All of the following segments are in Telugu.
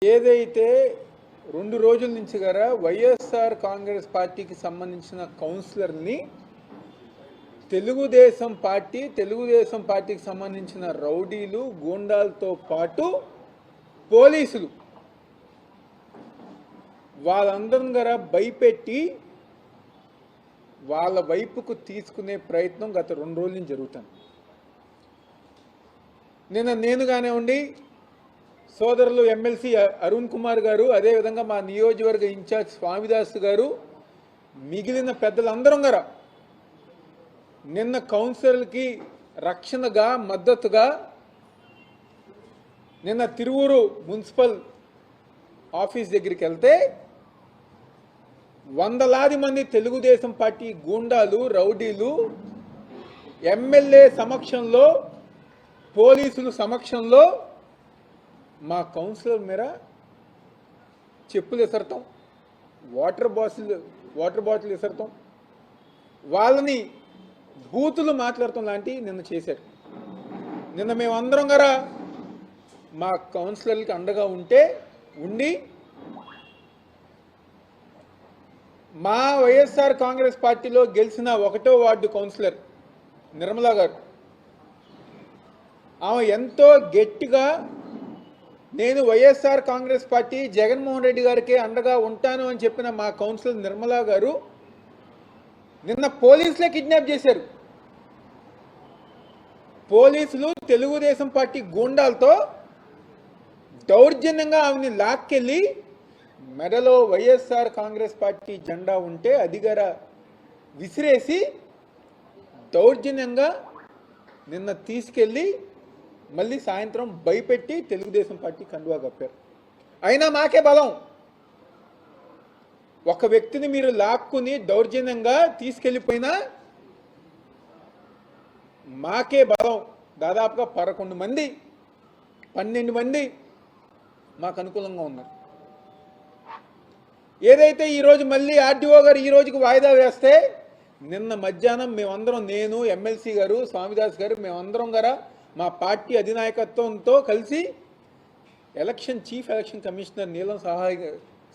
ఏదైతే 2 రోజుల నుంచి గారా వైఎస్ఆర్ కాంగ్రెస్ పార్టీకి సంబంధించిన కౌన్సిలర్ని తెలుగుదేశం పార్టీకి సంబంధించిన రౌడీలు గూండాలతో పాటు పోలీసులు వాళ్ళందరం గారా భయపెట్టి వాళ్ళ వైపుకు తీసుకునే ప్రయత్నం గత 2 రోజుల నుంచి జరుగుతుంది. నేను కానివ్వండి, సోదరులు ఎమ్మెల్సీ అరుణ్ కుమార్ గారు, అదేవిధంగా మా నియోజకవర్గ ఇన్ఛార్జ్ స్వామిదాస్ గారు, మిగిలిన పెద్దలందరం గారా నిన్న కౌన్సిలర్కి రక్షణగా మద్దతుగా నిన్న తిరువూరు మున్సిపల్ ఆఫీస్ దగ్గరికి వెళ్తే వందలాది మంది తెలుగుదేశం పార్టీ గూండాలు రౌడీలు ఎమ్మెల్యే సమక్షంలో పోలీసులు సమక్షంలో మా కౌన్సిలర్ మీద చెప్పులు విసరటం, వాటర్ బాటిల్ విసరటం, వాళ్ళని బూతులు మాట్లాడటం లాంటివి నిన్న చేశారు. నిన్న మేమందరం గారా మా కౌన్సిలర్లకి అండగా ఉండి మా వైఎస్ఆర్ కాంగ్రెస్ పార్టీలో గెలిచిన 1వ వార్డు కౌన్సిలర్ నిర్మలా గారు, ఆమె ఎంతో గట్టిగా నేను వైఎస్ఆర్ కాంగ్రెస్ పార్టీ జగన్మోహన్ రెడ్డి గారికి అండగా ఉంటాను అని చెప్పిన మా కౌన్సిలర్ నిర్మలా గారు నిన్న పోలీసులే కిడ్నాప్ చేశారు. పోలీసులు తెలుగుదేశం పార్టీ గూండాలతో దౌర్జన్యంగా ఆమెని లాక్కెళ్ళి మెడలో వైఎస్ఆర్ కాంగ్రెస్ పార్టీ జెండా ఉంటే అదిగర విసిరేసి దౌర్జన్యంగా నిన్న తీసుకెళ్ళి మళ్ళీ సాయంత్రం భయపెట్టి తెలుగుదేశం పార్టీ కండువా కప్పారు. అయినా మాకే బలం. ఒక వ్యక్తిని మీరు లాక్కుని దౌర్జన్యంగా తీసుకెళ్ళిపోయినా మాకే బలం. దాదాపుగా 11 మంది 12 మంది మాకు అనుకూలంగా ఉన్నారు. ఏదైతే ఈరోజు మళ్ళీ ఆర్డీఓ గారు ఈ రోజుకి వాయిదా వేస్తే నిన్న మధ్యాహ్నం మేమందరం, నేను ఎమ్మెల్సీ గారు స్వామిదాస్ గారు, మేమందరం గారా మా పార్టీ అధినాయకత్వంతో కలిసి చీఫ్ ఎలక్షన్ కమిషనర్ నీలం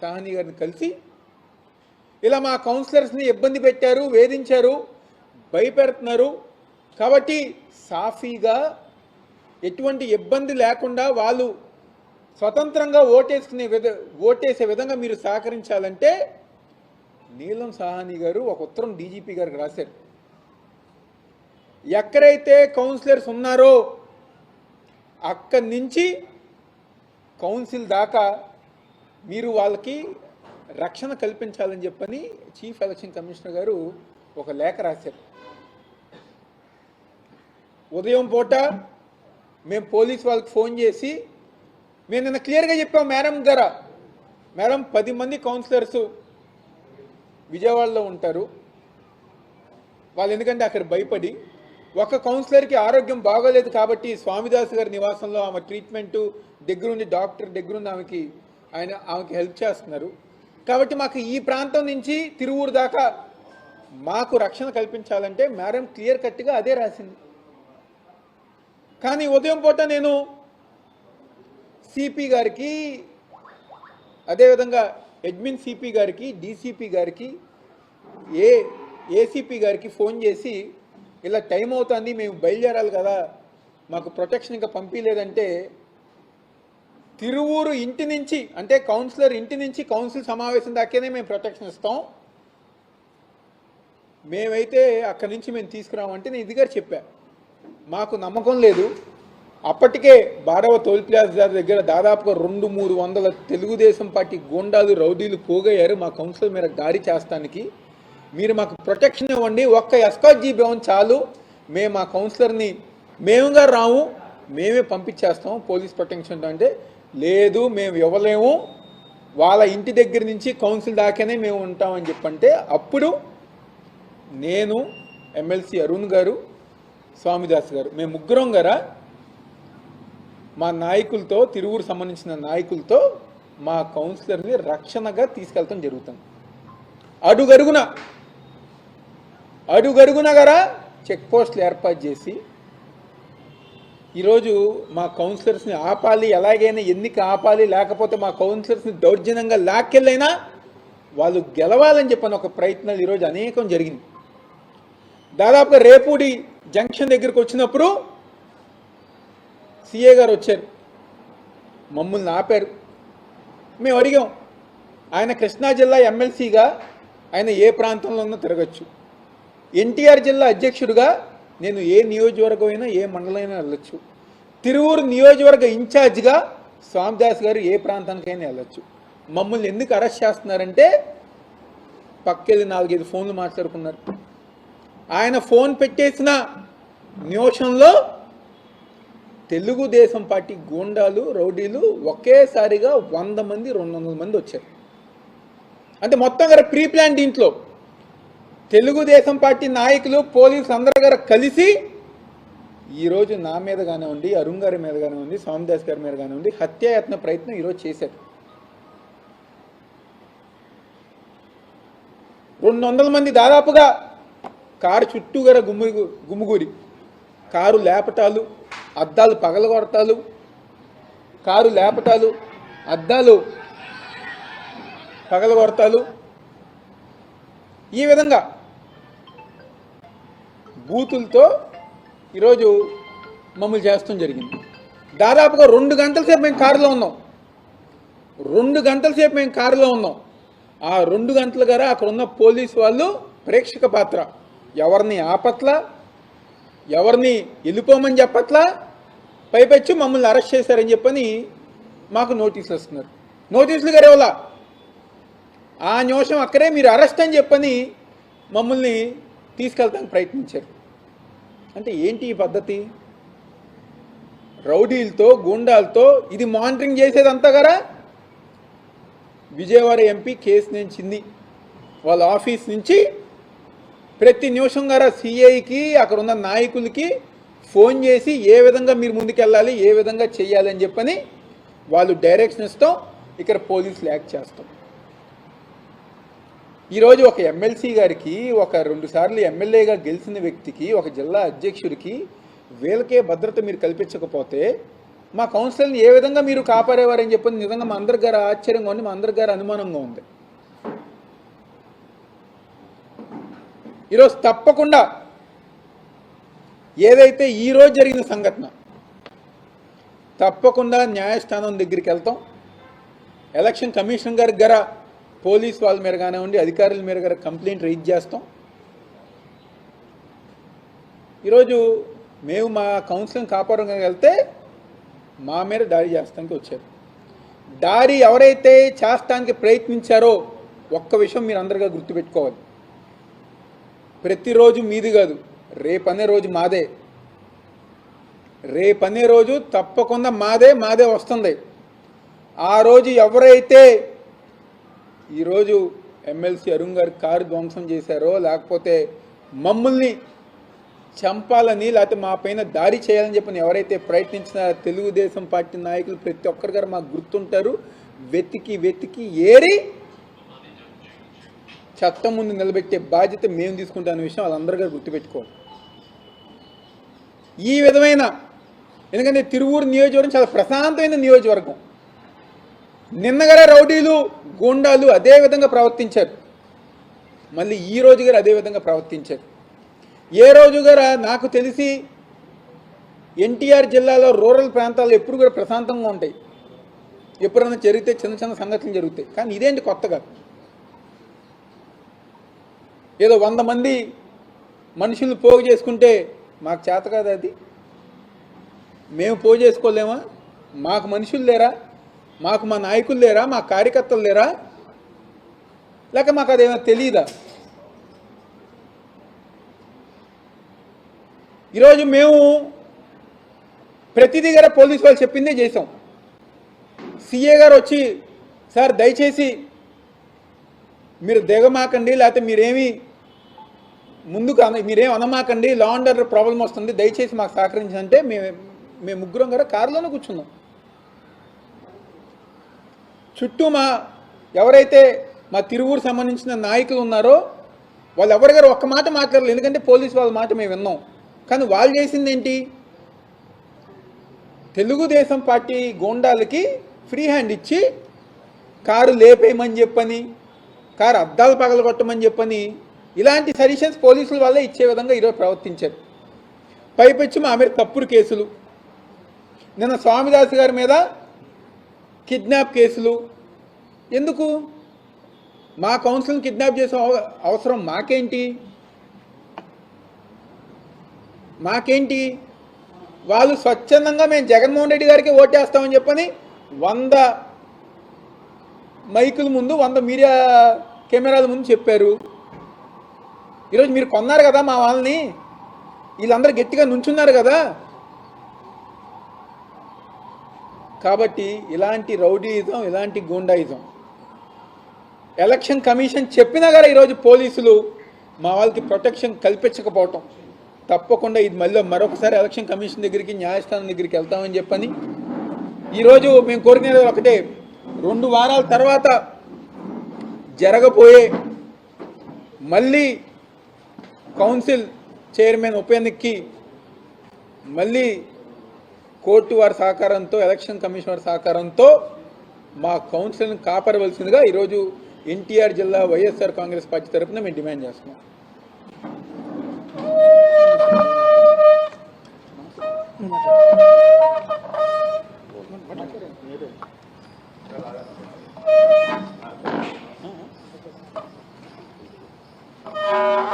సాహ్ని గారిని కలిసి ఇలా మా కౌన్సిలర్స్ని ఇబ్బంది పెట్టారు, వేధించారు, భయపెడుతున్నారు కాబట్టి సాఫీగా ఎటువంటి ఇబ్బంది లేకుండా వాళ్ళు స్వతంత్రంగా ఓటేసే విధంగా మీరు సహకరించాలంటే నీలం సాహ్ని గారు ఒక ఉత్తరం డీజీపీ గారికి రాశారు. ఎక్కడైతే కౌన్సిలర్స్ ఉన్నారో అక్కడి నుంచి కౌన్సిల్ దాకా మీరు వాళ్ళకి రక్షణ కల్పించాలని చెప్పని చీఫ్ ఎలక్షన్ కమిషనర్ గారు ఒక లేఖ రాశారు. ఉదయం పూట మేము పోలీస్ వాళ్ళకి ఫోన్ చేసి మేము నిన్న క్లియర్గా చెప్పాం మేడం గారా, మేడం 10 మంది కౌన్సిలర్స్ విజయవాడలో ఉంటారు, వాళ్ళు ఎందుకంటే అక్కడ భయపడి ఒక కౌన్సిలర్కి ఆరోగ్యం బాగోలేదు కాబట్టి స్వామిదాస్ గారి నివాసంలో ఆమె ట్రీట్మెంటు దగ్గరుండి డాక్టర్ దగ్గరుండి ఆమెకి హెల్ప్ చేస్తున్నారు కాబట్టి మాకు ఈ ప్రాంతం నుంచి తిరువూరు దాకా మాకు రక్షణ కల్పించాలంటే మేడం క్లియర్ కట్గా అదే రాసింది. కానీ ఉదయం పూట నేను సిపి గారికి, అదేవిధంగా అడ్మిన్ సిపి గారికి, డీసీపీ గారికి, ఏసీపీ గారికి ఫోన్ చేసి ఇలా టైం అవుతుంది, మేము బయలుదేరాలి కదా, మాకు ప్రొటెక్షన్ ఇంకా పంపించలేదంటే తిరువూరు ఇంటి నుంచి, అంటే కౌన్సిలర్ ఇంటి నుంచి కౌన్సిల్ సమావేశం దాకానే మేము ప్రొటెక్షన్ ఇస్తాం, మేమైతే అక్కడి నుంచి మేము తీసుకురామంటే నేను ఇది గారు చెప్పా. మాకు నమ్మకం లేదు. అప్పటికే 12వ టోల్ ప్లాజా దగ్గర దాదాపుగా 200-300 తెలుగుదేశం పార్టీ గూండాలు రౌడీలు పోగయ్యారు మా కౌన్సిలర్ మీద దాడి చేస్తానికి. మీరు మాకు ప్రొటెక్షన్ ఇవ్వండి, ఒక్క ఎస్కాట్ జీప్ ఇవ్వండి చాలు, మేము మా కౌన్సిలర్ని మేముగా రాము, మేమే పంపించేస్తాం పోలీస్ ప్రొటెక్షన్ అంటే. లేదు మేము ఇవ్వలేము, వాళ్ళ ఇంటి దగ్గర నుంచి కౌన్సిల్ దాకానే మేము ఉంటామని చెప్పంటే అప్పుడు నేను, ఎమ్మెల్సీ అరుణ్ గారు, స్వామిదాస్ గారు, మేము ముగ్గురం గారా మా నాయకులతో, తిరువూరు సంబంధించిన నాయకులతో మా కౌన్సిలర్ని రక్షణగా తీసుకెళ్తాం జరుగుతుంది. అడుగడుగున గారా చెక్ పోస్టులు ఏర్పాటు చేసి ఈరోజు మా కౌన్సిలర్స్ని ఆపాలి, ఎలాగైనా ఎన్నిక ఆపాలి, లేకపోతే మా కౌన్సిలర్స్ని దౌర్జన్యంగా లాక్కెళ్ళైనా వాళ్ళు గెలవాలని చెప్పని ఒక ప్రయత్నాలు ఈరోజు అనేకం జరిగింది. దాదాపుగా రేపూడి జంక్షన్ దగ్గరికి వచ్చినప్పుడు సిఏ గారు వచ్చారు, మమ్మల్ని ఆపారు. మేము అడిగాం, ఆయన కృష్ణా జిల్లా ఎమ్మెల్సీగా ఆయన ఏ ప్రాంతంలో ఉన్నా తిరగచ్చు, ఎన్టీఆర్ జిల్లా అధ్యక్షుడిగా నేను ఏ నియోజకవర్గం అయినా ఏ మండలం అయినా వెళ్ళొచ్చు, తిరువూరు నియోజకవర్గ ఇన్ఛార్జిగా స్వామిదాస్ గారు ఏ ప్రాంతానికైనా వెళ్ళొచ్చు, మమ్మల్ని ఎందుకు అరెస్ట్ చేస్తున్నారంటే పక్కెళ్ళి 4-5 ఫోన్లు మాట్లాడుకున్నారు. ఆయన ఫోన్ పెట్టేసిన నిమిషంలో తెలుగుదేశం పార్టీ గూండాలు రౌడీలు ఒకేసారిగా 100 మంది 200 మంది వచ్చారు. అంటే మొత్తం గారు ప్రీ ప్లాన్. దీంట్లో తెలుగుదేశం పార్టీ నాయకులు పోలీసులు అందరూ గారు కలిసి ఈరోజు నా మీద కానివ్వండి, అరుణ్ గారి మీద కానివ్వండి, స్వామిదాస్ గారి మీద కానివ్వండి హత్యాయత్న ప్రయత్నం ఈరోజు చేశారు. 200 మంది దాదాపుగా కారు చుట్టూ గారు గుమ్ముగూరి కారు లేపటాలు, అద్దాలు పగలగొడతాలు, కారు లేపటాలు, అద్దాలు పగలగొడతాలు, ఈ విధంగా బూతులతో ఈరోజు మమ్మల్ని చేస్తాం జరిగింది. దాదాపుగా 2 గంటల సేపు మేము కారులో ఉన్నాం. 2 గంటల సేపు మేము కారులో ఉన్నాం. ఆ 2 గంటల గారా అక్కడ ఉన్న పోలీసు వాళ్ళు ప్రేక్షక పాత్ర. ఎవరిని ఆపట్లా, ఎవరిని వెళ్ళిపోమని చెప్పట్లా, పైపెచ్చి మమ్మల్ని అరెస్ట్ చేశారని చెప్పని మాకు నోటీసులు వస్తున్నారు. నోటీసులు గారే వాళ్ళ ఆ నిమిషం అక్కడే మీరు అరెస్ట్ అని చెప్పని మమ్మల్ని తీసుకెళ్తానికి ప్రయత్నించారు. అంటే ఏంటి ఈ పద్ధతి? రౌడీలతో గూండాలతో ఇది మానిటరింగ్ చేసేదంతా కదా. విజయవాడ ఎంపీ కేశినేని వాళ్ళ ఆఫీస్ నుంచి ప్రతి నిమిషం గారా సిఐకి అక్కడ ఉన్న నాయకులకి ఫోన్ చేసి ఏ విధంగా మీరు ముందుకెళ్ళాలి, ఏ విధంగా చెయ్యాలి అని చెప్పని వాళ్ళు డైరెక్షన్ ఇస్తాం, ఇక్కడ పోలీసులు యాక్ట్ చేస్తాం. ఈరోజు ఒక ఎమ్మెల్సీ గారికి, ఒక 2 సార్లు ఎమ్మెల్యేగా గెలిచిన వ్యక్తికి, ఒక జిల్లా అధ్యక్షుడికి వీళ్ళకే భద్రత మీరు కల్పించకపోతే మా కౌన్సిల్ని ఏ విధంగా మీరు కాపాడేవారని చెప్పని నిజంగా మా అందరి గారు ఆశ్చర్యంగా ఉంది, మా అందరి గారు అనుమానంగా ఉంది. ఈరోజు తప్పకుండా ఏదైతే ఈరోజు జరిగిన సంఘటన తప్పకుండా న్యాయస్థానం దగ్గరికి వెళ్తాం. ఎలక్షన్ కమిషన్ గారి గారా పోలీస్ వాళ్ళ మీద కానివ్వండి, అధికారుల మీద గారు కంప్లైంట్ రైజ్ చేస్తాం. ఈరోజు మేము మా కౌన్సిల్ని కాపాడడానికి వెళ్తే మా మీద దాడి చేస్తానికి వచ్చారు. దాడి ఎవరైతే చేస్తానికి ప్రయత్నించారో ఒక్క విషయం మీరు అందరిగా గుర్తుపెట్టుకోవాలి. ప్రతిరోజు మీది కాదు, రేపనే రోజు మాదే. రేపనే రోజు తప్పకుండా మాదే వస్తుంది. ఆ రోజు ఎవరైతే ఈరోజు ఎమ్మెల్సీ అరుణ్ గారి కారు ధ్వంసం చేశారో, లేకపోతే మమ్మల్ని చంపాలని లేకపోతే మా పైన దాడి చేయాలని చెప్పని ఎవరైతే ప్రయత్నించిన తెలుగుదేశం పార్టీ నాయకులు ప్రతి ఒక్కరి గారు మాకు గుర్తుంటారు. వెతికి ఏరి చట్టం ముందు నిలబెట్టే బాధ్యత మేము తీసుకుంటామనే విషయం వాళ్ళందరూ గారు గుర్తుపెట్టుకోవాలి. ఈ విధమైన, ఎందుకంటే తిరువూరు నియోజకవర్గం చాలా ప్రశాంతమైన నియోజకవర్గం. నిన్నగానే రౌడీలు గూండాలు అదే విధంగా ప్రవర్తించారు, మళ్ళీ ఈ రోజు గారు అదే విధంగా ప్రవర్తించారు. ఏ రోజు గారా నాకు తెలిసి ఎన్టీఆర్ జిల్లాలో రూరల్ ప్రాంతాల్లో ఎప్పుడు కూడా ప్రశాంతంగా ఉంటాయి. ఎప్పుడైనా జరిగితే చిన్న చిన్న సంఘటనలు జరుగుతాయి. కానీ ఇదేంటి కొత్తగా? ఏదో 100 మంది మనుషులు పోగు చేసుకుంటే మాకు చేత కాదు అది? మేము పోగు చేసుకోలేమా? మాకు మనుషులు లేరా? మాకు మా నాయకులు లేరా? మా కార్యకర్తలు లేరా? లేక మాకు అదేమైనా తెలియదా? ఈరోజు మేము ప్రతిదీ గారు పోలీసు వాళ్ళు చెప్పిందే చేసాం. సిఏ గారు వచ్చి, సార్ దయచేసి మీరు దిగమాకండి, లేకపోతే మీరేమి ముందుకు మీరేం అనమాకండి, లా అండ్ ఆర్డర్ ప్రాబ్లం వస్తుంది, దయచేసి మాకు సహకరించంటే మేము ముగ్గురం గారు కారులోనే కూర్చున్నాం. చుట్టూ ఎవరైతే మా తిరువూరు సంబంధించిన నాయకులు ఉన్నారో వాళ్ళు ఎవరి గారు ఒక్క మాట మాట్లాడలేదు. ఎందుకంటే పోలీసు వాళ్ళ మాట మేము విన్నాం. కానీ వాళ్ళు చేసింది ఏంటి? తెలుగుదేశం పార్టీ గూండాలకి ఫ్రీ హ్యాండ్ ఇచ్చి కారు లేపేయమని చెప్పని, కారు అద్దాలు పగలగొట్టమని చెప్పని, ఇలాంటి సజెషన్స్ పోలీసుల వల్లే ఇచ్చే విధంగా ఈరోజు ప్రవర్తించారు. పైపెచ్చి మా మీద తప్పుడు కేసులు, నిన్న స్వామిదాస్ గారి మీద కిడ్నాప్ కేసులు. ఎందుకు? మా కౌన్సిల్ని కిడ్నాప్ చేసే అవసరం మాకేంటి? వాళ్ళు స్వచ్ఛందంగా మేము జగన్మోహన్ రెడ్డి గారికి ఓటేస్తామని చెప్పని 100 మైకుల ముందు 100 మీడియా కెమెరాల ముందు చెప్పారు. ఈరోజు మీరు కొన్నారు కదా మా వాళ్ళని, వీళ్ళందరూ గట్టిగా నుంచున్నారు కదా. కాబట్టి ఇలాంటి రౌడీయిజం, ఇలాంటి గూండాయిజం ఎలక్షన్ కమిషన్ చెప్పినా కూడా ఈరోజు పోలీసులు మా వాళ్ళకి ప్రొటెక్షన్ కల్పించకపోవటం, తప్పకుండా ఇది మరొకసారి ఎలక్షన్ కమిషన్ దగ్గరికి, న్యాయస్థానం దగ్గరికి వెళ్తామని చెప్పని ఈరోజు మేము కోరుకునేది ఒకటే. 2 వారాల తర్వాత జరగబోయే మళ్ళీ కౌన్సిల్ చైర్మన్ ఉప ఎన్నికకి మళ్ళీ కోర్టు వారి సహకారంతో, ఎలక్షన్ కమిషన్ వారి సహకారంతో మా కౌన్సిల్ని కాపాడవలసిందిగా ఈరోజు ఎన్టీఆర్ జిల్లా వైఎస్ఆర్ కాంగ్రెస్ పార్టీ తరఫున మేము డిమాండ్ చేస్తున్నాం.